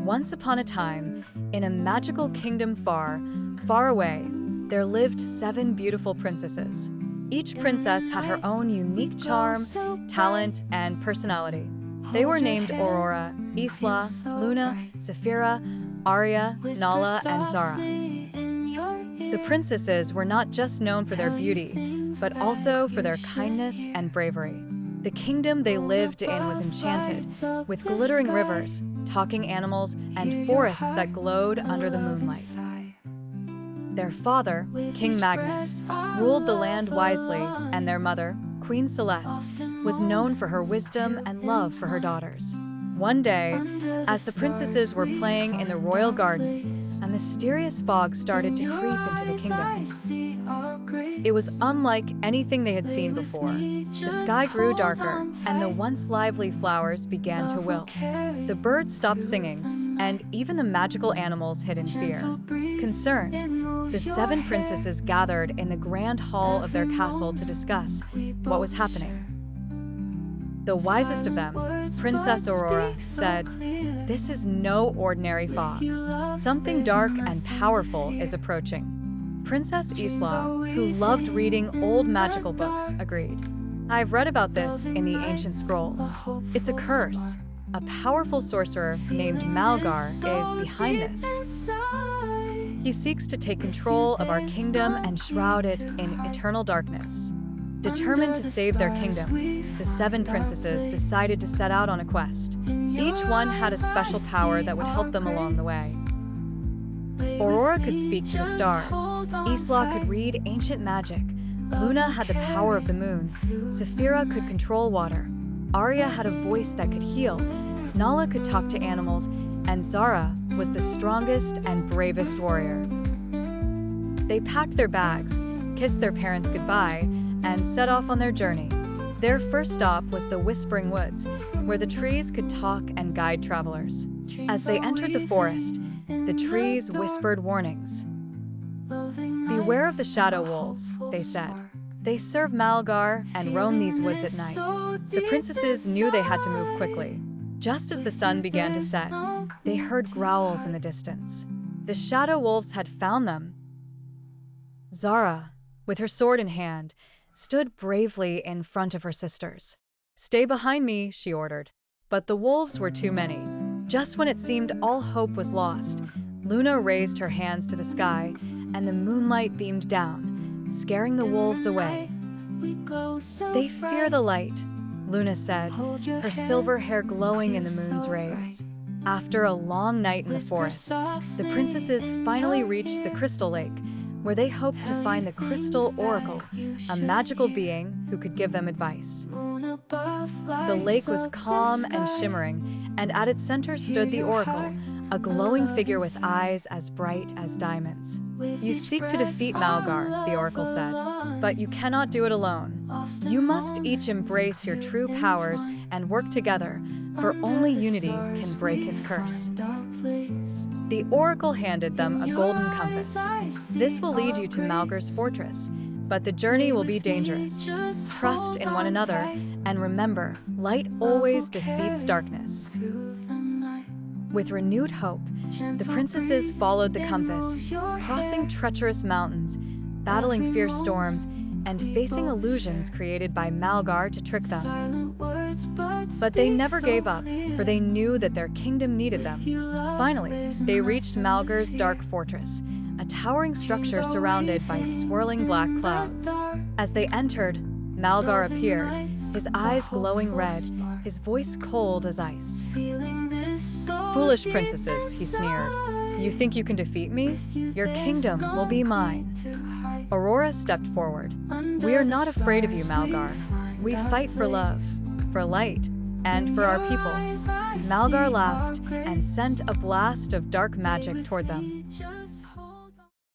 Once upon a time, in a magical kingdom far, far away, there lived 7 beautiful princesses. Each princess had her own unique charm, talent, and personality. They were named Aurora, Isla, Luna, Saphira, Aria, Nala, and Zara. The princesses were not just known for their beauty, but also for their kindness and bravery. The kingdom they lived in was enchanted, with glittering rivers, talking animals, and forests that glowed under the moonlight. Their father, King Magnus, ruled the land wisely, and their mother, Queen Celeste, was known for her wisdom and love for her daughters. One day, as the princesses were playing in the royal garden, a mysterious fog started to creep into the kingdom. It was unlike anything they had seen before. The sky grew darker, and the once lively flowers began to wilt. The birds stopped singing, and even the magical animals hid in fear. Concerned, the 7 princesses gathered in the grand hall of their castle to discuss what was happening. The wisest of them, Princess Aurora, said, "This is no ordinary fog. Something dark and powerful is approaching." Princess Isla, who loved reading old magical books, agreed. "I've read about this in the ancient scrolls. It's a curse. A powerful sorcerer named Malgar is behind this. He seeks to take control of our kingdom and shroud it in eternal darkness." Determined to save their kingdom, the 7 princesses decided to set out on a quest. Each one had a special power that would help them along the way. Aurora could speak to the stars, Isla could read ancient magic, Luna had the power of the moon, Saphira could control water, Aria had a voice that could heal, Nala could talk to animals, and Zara was the strongest and bravest warrior. They packed their bags, kissed their parents goodbye, and set off on their journey. Their first stop was the Whispering Woods, where the trees could talk and guide travelers. As they entered the forest, the trees whispered warnings. "Beware of the shadow wolves," they said. "They serve Malgar and roam these woods at night." The princesses knew they had to move quickly. Just as the sun began to set, they heard growls in the distance. The shadow wolves had found them. Zara, with her sword in hand, stood bravely in front of her sisters. "Stay behind me," she ordered. But the wolves were too many. Just when it seemed all hope was lost, Luna raised her hands to the sky, and the moonlight beamed down, scaring the wolves away. "They fear the light," Luna said, her silver hair glowing in the moon's rays. After a long night in the forest, the princesses finally reached the Crystal Lake, where they hoped to find the Crystal Oracle, a magical being who could give them advice. The lake was calm and shimmering, and at its center stood the Oracle, a glowing figure with eyes as bright as diamonds. "You seek to defeat Malgar," the Oracle said, "but you cannot do it alone. You must each embrace your true powers and work together, for only unity can break his curse." The Oracle handed them a golden compass. "This will lead you to Malgar's fortress, but the journey will be dangerous. Trust in one another, and remember, light always defeats darkness." With renewed hope, the princesses followed the compass, crossing treacherous mountains, battling fierce storms, and facing illusions created by Malgar to trick them. But they never gave up, for they knew that their kingdom needed them. Finally, they reached Malgar's dark fortress, a towering structure surrounded by swirling black clouds. As they entered, Malgar appeared, his eyes glowing red, his voice cold as ice. "Foolish princesses," he sneered. "You think you can defeat me? Your kingdom will be mine." Aurora stepped forward. "We are not afraid of you, Malgar. We fight for love, for light, and for our people." Malgar laughed and sent a blast of dark magic toward them.